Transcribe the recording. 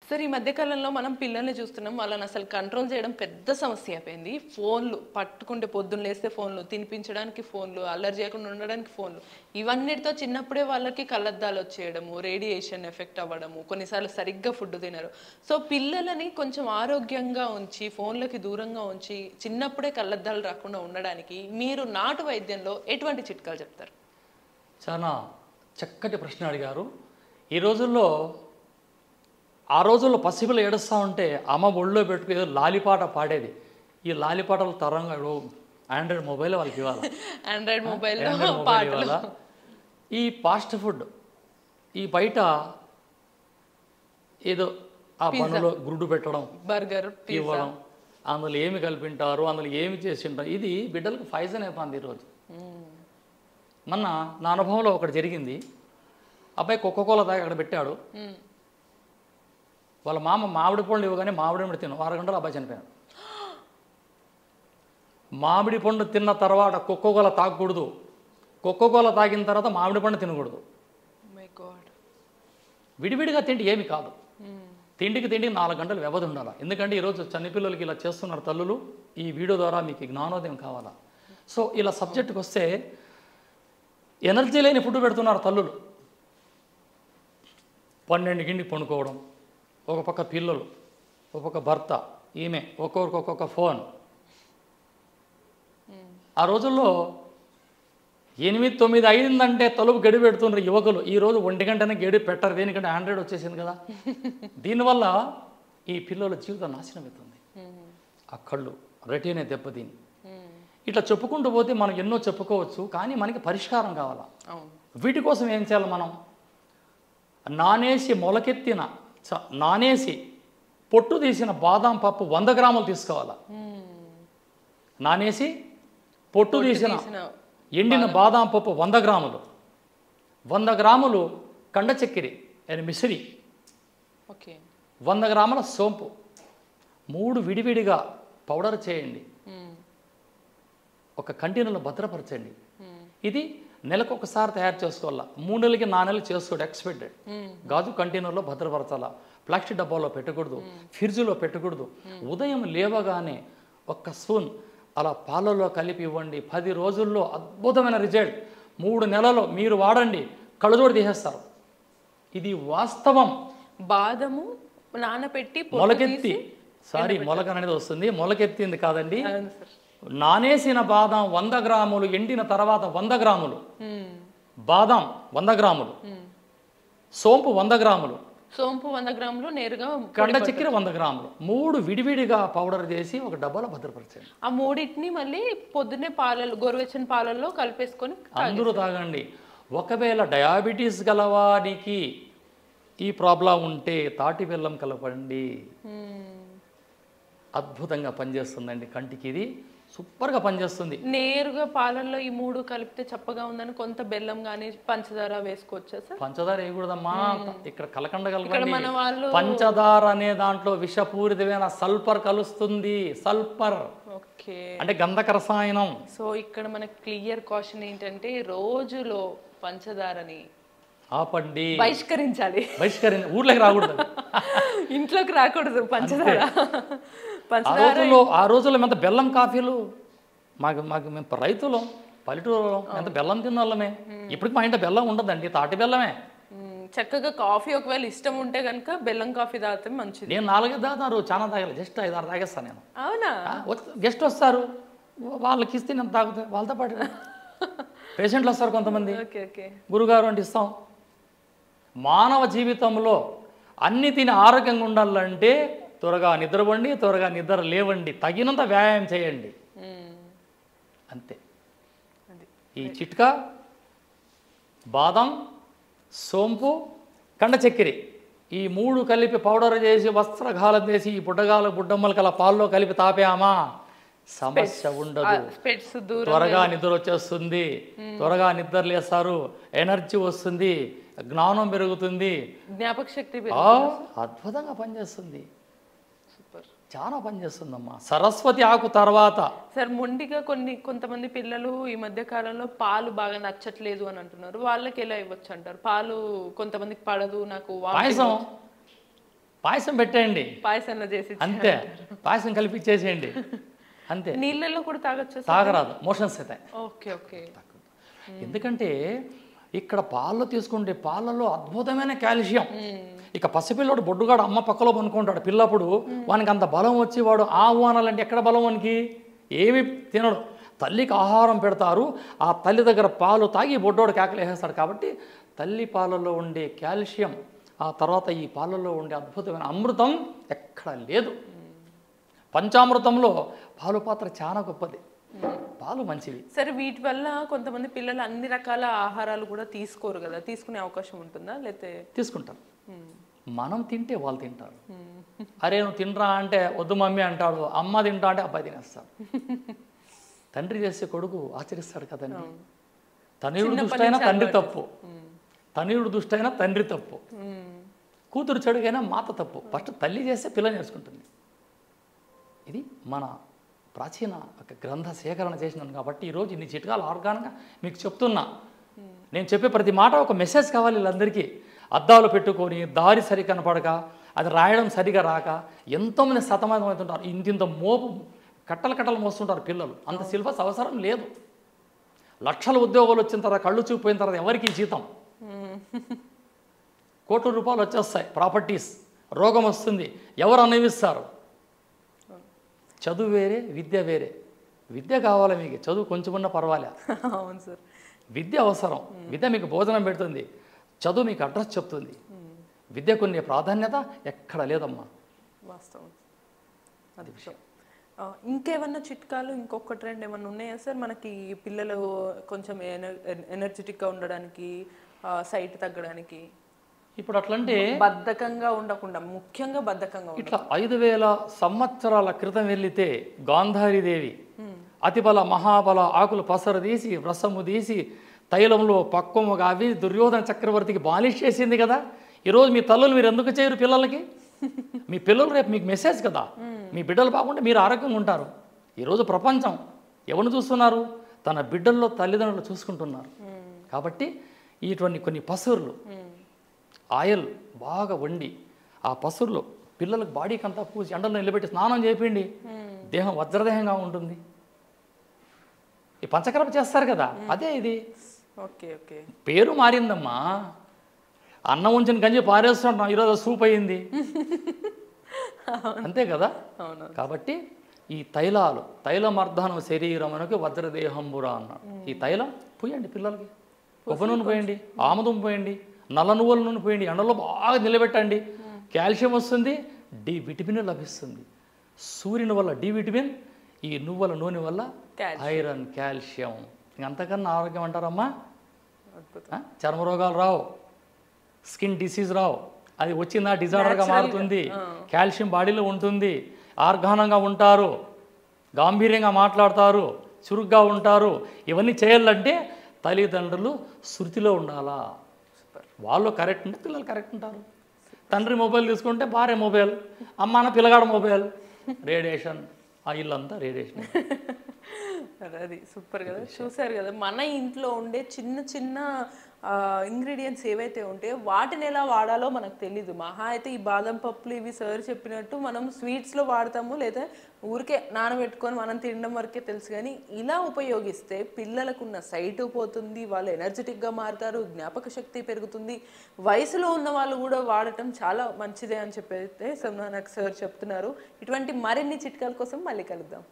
సరే ఈ మధ్య కాలంలో మనం పిల్లల్ని చూస్తున్నాం, వాళ్ళని అసలు కంట్రోల్ చేయడం పెద్ద సమస్య అయిపోయింది. ఫోన్లు పట్టుకుంటే పొద్దున్న లేస్తే ఫోన్లు, తినిపించడానికి ఫోన్లు, అల్లరి చేయకుండా ఉండడానికి ఫోన్లు, ఇవన్నిటితో చిన్నప్పుడే వాళ్ళకి కళ్ళద్దాలు వచ్చేయడము, రేడియేషన్ ఎఫెక్ట్ అవ్వడము, కొన్నిసార్లు సరిగ్గా ఫుడ్ తినరు. సో పిల్లలని కొంచెం ఆరోగ్యంగా ఉంచి ఫోన్లకి దూరంగా ఉంచి చిన్నప్పుడే కళ్ళద్దాలు రాకుండా ఉండడానికి మీరు నాటు వైద్యంలో ఎటువంటి చిట్కాలు చెప్తారు? చాలా చక్కటి ప్రశ్న అడిగారు. ఈ రోజుల్లో ఆ రోజుల్లో పసిపిల్ల ఏడుస్తూ ఉంటే అమ్మ ఒళ్ళో పెట్టుకుని ఏదో లాలిపాట పాడేది. ఈ లాలిపాటలు తరంగా ఆండ్రాయిడ్ మొబైల్ వాళ్ళకి ఇవ్వాలి, ఆండ్రాయిడ్ మొబైల్లో మొబైల్ ఇవ్వాలా. ఈ ఫాస్ట్ ఫుడ్, ఈ బయట ఏదో ఆ పనులో గుడ్డు పెట్టడం, బర్గర్ ఇవ్వడం, అందులో ఏమి కలిపింటారు, అందులో ఏమి చేసింటారు, ఇది బిడ్డలకు పాయిజన్ అయిపోయింది ఈరోజు. మొన్న నా అనుభవంలో ఒకటి జరిగింది. అబ్బాయి కోకోకోలా తాగి అక్కడ పెట్టాడు. వాళ్ళ మామ మామిడి పండు ఇవ్వగానే మామిడి పండు తిన్నాం, 6 గంటలు అబ్బాయి చనిపోయాడు. మామిడి పండు తిన్న తర్వాత కోకోకోలా తాగకూడదు, కోకోకోలా తాగిన తర్వాత మామిడి పండు తినకూడదు. విడివిడిగా తిండి ఏమి కాదు, తిండికి 4 గంటలు వ్యవధి ఉండాలి. ఎందుకంటే ఈరోజు చిన్నపిల్లలకి ఇలా చేస్తున్నారు తల్లులు. ఈ వీడియో ద్వారా మీకు జ్ఞానోదయం కావాలా. సో ఇలా సబ్జెక్టుకి వస్తే ఎనర్జీ లేని ఫుడ్ పెడుతున్నారు తల్లులు. 12కి పండుకోవడం, ఒక పక్క పిల్లలు, ఒక పక్క భర్త, ఈమె, ఒక్కొక్కరికి ఒక్కొక్క ఫోన్. ఆ రోజుల్లో 8, 9 అయిందంటే తలుపు గడి పెడుతున్నారు యువకులు. ఈరోజు 1 గంటనే గడి పెట్టరు, దేనికంటే ఆండ్రాయిడ్ వచ్చేసింది కదా. దీనివల్ల ఈ పిల్లల జీవితం నాశనం అవుతుంది. ఆ కళ్ళు రెటీనే దెబ్బతిని ఇట్లా చెప్పుకుంటూ పోతే మనం ఎన్నో చెప్పుకోవచ్చు, కానీ మనకి పరిష్కారం కావాలా. వీటి కోసం ఏం చేయాలి మనం? నానేసి పొట్టు తీసిన బాదాం పప్పు 100 గ్రాములు తీసుకోవాలా. నానేసి పొట్టు తీసిన ఎండిన బాదాం పప్పు 100 గ్రాములు, 100 గ్రాములు కండ చక్కెర మిసిరి, 100 గ్రాముల సోంపు, 3 విడివిడిగా పౌడర్ చేయండి, ఒక కంటైనర్లో భద్రపరచండి. ఇది నెలకు ఒకసారి తయారు చేసుకోవాలా. 3 నెలలకి 4 నెలలు చేసుకోండి. ఎక్స్పెక్టెడ్ గాజు కంటైనర్లో భద్రపరచాలా. ప్లాస్టిక్ డబ్బాలో పెట్టకూడదు, ఫ్రిడ్జ్లో పెట్టకూడదు. ఉదయం లేవగానే 1 స్పూన్ అలా పాలలో కలిపి ఇవ్వండి. 10 రోజుల్లో అద్భుతమైన రిజల్ట్. 3 నెలలు మీరు వాడండి, కళ్ళజోడు తీసేస్తారు. ఇది వాస్తవం. బాదము నానబెట్టి మొలకెత్తి మొలక అనేది వస్తుంది, మొలకెత్తింది కాదండి. నానేసిన బాదం 100 గ్రాములు, ఎండిన తర్వాత 100 గ్రాములు, బాదం 100 గ్రాములు, సోంపు 100 గ్రాములు, సోంపు 100 గ్రాములు, నేరుగా కండ చక్కెర 100 గ్రాములు, 3 విడివిడిగా పౌడర్ చేసి ఒక డబ్బాలో భద్రపరచండి. ఆ మూడింటిని మళ్ళీ పొద్దున్నే పాలలో, గోరువెచ్చని పాలల్లో కలిపేసుకొని అందరూ తాగండి. ఒకవేళ డయాబెటీస్ గలవానికి ఈ ప్రాబ్లం ఉంటే తాటి బెల్లం కలపండి, అద్భుతంగా పనిచేస్తుందండి. కంటికి ఇది సూపర్గా పనిచేస్తుంది. నేరుగా పాలల్లో ఈ 3 కలిపితే చప్పగా ఉందని కొంత బెల్లం కానీ పంచదార వేసుకోవచ్చా సార్? పంచదార వేయకూడదమ్మా, ఇక్కడ కలకండ కలపండి. పంచదార అనే దాంట్లో విషపూరితమైన సల్ఫర్ కలుస్తుంది. సల్ఫర్ అంటే గంధక రసాయనం. సో ఇక్కడ మనకి క్లియర్ కాషన్ ఏంటంటే రోజులో పంచదారని ఆపండి, బహిష్కరించాలి. ఊర్లోకి రాకూడదు, ఇంట్లోకి రాకూడదు పంచదార. ఆ రోజుల్లో ఎంత బెల్లం కాఫీలు, మాకు మేము రైతులు పల్లెటూరులో ఎంత బెల్లం తిన్న వాళ్ళమే. ఇప్పటికి మా ఇంట్లో బెల్లం ఉండదండి, తాటి బెల్లమే. చక్కగా కాఫీ ఒకవేళ ఇష్టం ఉంటే కనుక బెల్లం కాఫీ తాగితే మంచిది. నేను 4 తాగుతాను, చాలా తాగలేదు, జస్ట్ 5-6 తాగేస్తాను నేను. అవునా? గెస్ట్ వస్తారు, వాళ్ళకి ఇస్తే నేను తాగుతా, వాళ్ళతో పాటు పేషెంట్లు వస్తారు కొంతమంది, గురుగారు అంటే ఇస్తాం. మానవ జీవితంలో అన్ని తిని ఆరోగ్యంగా ఉండాలంటే త్వరగా నిద్రపోండి, త్వరగా నిద్ర లేవండి, తగినంత వ్యాయామం చేయండి, అంతే. ఈ చిట్కా బాదం, సోంపు, కండ చక్కెర ఈ 3 కలిపి పౌడర్ చేసి వస్త్రగాలం చేసి ఈ బుడ్డమ్మలకి అలా పాల్లో కలిపి తాపామా సమస్య ఉండదు. త్వరగా నిద్ర వచ్చేస్తుంది, త్వరగా నిద్ర లేస్తారు, ఎనర్జీ వస్తుంది, జ్ఞానం పెరుగుతుంది, జ్ఞాపక శక్తి అద్భుతంగా పనిచేస్తుంది. చాలా పనిచేస్తుందమ్మా. సరస్వతి ఆకు తర్వాత సార్ మొండిగా కొంతమంది పిల్లలు ఈ మధ్య కాలంలో పాలు బాగా నచ్చట్లేదు అని అంటున్నారు. వాళ్ళకి ఎలా ఇవ్వచ్చు అంటారు? పాలు కొంతమందికి పడదు, నాకు పాయసం పాయసం పెట్టేయండి, పాయసంలో చేసి అంతే. పాయసం కలిపిచ్చేసేయండి, అంతే. నీళ్ళల్లో కూడా తాగొచ్చు? తాగరాదు, మోషన్స్ అవుతాయి. Okay okay. ఎందుకంటే ఇక్కడ పాలలో తీసుకుంటే పాలలో అద్భుతమైన కాల్షియం. ఇక పసిపిల్లడు బొడ్డుగాడు అమ్మ పక్కలో పనుకుంటాడు పిల్లప్పుడు, వానికి అంత బలం వచ్చి వాడు అనాలంటే ఎక్కడ బలం వానికి? ఏమి తినడు. తల్లికి ఆహారం పెడతారు, ఆ తల్లి దగ్గర పాలు తాగి బొడ్డోడు కేకలు వేసేస్తాడు. కాబట్టి తల్లి పాలలో ఉండే కాల్షియం, ఆ తర్వాత ఈ పాలలో ఉండే అద్భుతమైన అమృతం ఎక్కడ లేదు. పంచామృతంలో పాలు పాత్ర చాలా గొప్పది, పాలు మంచివి. సరే, వీటి వల్ల కొంతమంది పిల్లలు అన్ని రకాల ఆహారాలు కూడా తీసుకోరు కదా, తీసుకునే అవకాశం ఉంటుందా? లేకపోతే తీసుకుంటారు. మనం తింటే వాళ్ళు తింటారు. అరే నువ్వు తినరా అంటే వద్దు మమ్మీ అంటాడు, అమ్మ తింటా అంటే అబ్బాయి తినేస్తాడు. తండ్రి చేసే కొడుకు ఆచరిస్తాడు కదండి. తనయుడు దుష్టైనా తండ్రి తప్పు, తనయుడు దుష్టైనా తండ్రి తప్పు, కూతురు చెడుగైనా మాత తప్పు. ఫస్ట్ తల్లి చేస్తే పిల్ల నేర్చుకుంటుంది. ఇది మన ప్రాచీన ఒక గ్రంథ సేకరణ చేసినాను కాబట్టి ఈరోజు ఇన్ని చిట్కాలు ఆర్గాన్గా మీకు చెప్తున్నా. నేను చెప్పే ప్రతి మాట ఒక మెసేజ్ కావాలి వీళ్ళందరికీ. అద్దాలు పెట్టుకొని దారి సరి కనపడక, అది రాయడం సరిగా రాక ఎంతోమంది సతమతమవుతుంటారు. ఇంతింత మోపు కట్టలు మోస్తుంటారు పిల్లలు. అంత సిలబస్ అవసరం లేదు. లక్షల ఉద్యోగాలు వచ్చిన తర్వాత, కళ్ళు చూపిపోయిన తర్వాత ఎవరికి జీతం? కోట్ల రూపాయలు వచ్చేస్తాయి, ప్రాపర్టీస్, రోగం వస్తుంది, ఎవరు అనుభవిస్తారు? చదువు వేరే, విద్య వేరే. విద్య కావాలి మీకు, చదువు కొంచెమన్నా పర్వాలే. అవును సార్, విద్య అవసరం. విద్య మీకు భోజనం పెడుతుంది, చదువు మీకు అడ్రస్ చెప్తుంది. విద్యకు కొన్ని ప్రాధాన్యత ఎక్కడ లేదమ్మా, వాస్తవం. అది విషయం. ఇంకేమన్నా చిట్కాలు, ఇంకొక ట్రెండ్ ఏమన్నా ఉన్నాయా సార్ మనకి? పిల్లలు కొంచెం ఎనర్జెటిక్గా ఉండడానికి, సైట్ తగ్గడానికి, ఇప్పుడు అట్లంటే బద్ధకంగా ఉండకుండా, ముఖ్యంగా బద్ధకంగా ఇట్లా 5000 సంవత్సరాల క్రితం వెళితే గాంధారీదేవి అతిబల మహాబల ఆకులు పసరు తీసి వ్రసము తీసి తైలంలో పక్వముగా అవి దుర్యోధన చక్రవర్తికి బాలిష్ చేసింది కదా. ఈరోజు మీ తల్లులు మీరు ఎందుకు చేయరు పిల్లలకి? మీ పిల్లలు రేపు మీకు మెసేజ్ కదా. మీ బిడ్డలు బాగుంటే మీరు ఆరోగ్యంగా ఉంటారు. ఈరోజు ప్రపంచం ఎవరిని చూస్తున్నారు? తన బిడ్డల్లో తల్లిదండ్రులు చూసుకుంటున్నారు. కాబట్టి ఇటువంటి కొన్ని పసురులు, ఆయిల్ బాగా వండి ఆ పసురులో పిల్లలకు బాడీకి అంతా పూసి ఎండలో నిలబెట్టి స్నానం చేయండి, దేహం వజ్రదేహంగా ఉంటుంది. ఈ పంచకర్మ చేస్తారు కదా, అదే ఇది. ఓకే ఓకే, పేరు మారిందమ్మా. అన్నం ఉంచిన గంజి పారేస్తుంటాం, ఈరోజు సూప్ అయింది, అంతే కదా. కాబట్టి ఈ తైలాలు, తైలమర్ధనం శరీరమునకు వజ్రదేహంబురా అన్నాడు. ఈ తైలం పోయండి పిల్లలకి, కొబ్బరి నూనె పోయండి, ఆముదం పోయండి, నల్ల నువ్వుల నూనె పోయండి, ఎండలో బాగా నిలబెట్టండి. కాల్షియం వస్తుంది, డి విటమిన్ లభిస్తుంది. సూర్యుని వల్ల డి విటమిన్, ఈ నువ్వుల నూనె వల్ల ఐరన్, కాల్షియం. ఇంకంతకన్నా ఆరోగ్యం అంటారమ్మా. చర్మ రోగాలు రావు, స్కిన్ డిసీజ్ రావు. అది వచ్చిందా డిజార్డర్గా మారుతుంది. కాల్షియం బాడీలో ఉంటుంది, ఆర్గానంగా ఉంటారు, గాంభీర్యంగా మాట్లాడతారు, చురుగ్గా ఉంటారు. ఇవన్నీ చేయాలంటే తల్లిదండ్రులు శృతిలో ఉండాలా. వాళ్ళు కరెక్ట్ ఉంటే పిల్లలు కరెక్ట్ ఉంటారు. తండ్రి మొబైల్ తీసుకుంటే భార్య మొబైల్, అమ్మాన పిల్లగాడ మొబైల్, రేడియేషన్, ఆ ఇల్లంతా రేడియేషన్. అది సూపర్ కదా. చూసారు కదా, మన ఇంట్లో ఉండే చిన్న చిన్న ఇంగ్రీడియంట్స్ ఏవైతే ఉంటాయో వాటిని ఎలా వాడాలో మనకు తెలీదు. మహా అయితే ఈ బాదం పప్పులు ఇవి సార్ చెప్పినట్టు మనం స్వీట్స్లో వాడతాము, లేదా ఊరికే నానబెట్టుకొని మనం తినడం వరకే తెలుసు. కానీ ఇలా ఉపయోగిస్తే పిల్లలకున్న సైట్ పోతుంది, వాళ్ళు ఎనర్జెటిక్గా మారుతారు, జ్ఞాపక శక్తి పెరుగుతుంది. వయసులో ఉన్న వాళ్ళు కూడా వాడటం చాలా మంచిదే అని చెప్పైతే నాకు సార్ చెప్తున్నారు. ఇటువంటి మరిన్ని చిట్కాల కోసం మళ్ళీ కలుద్దాం.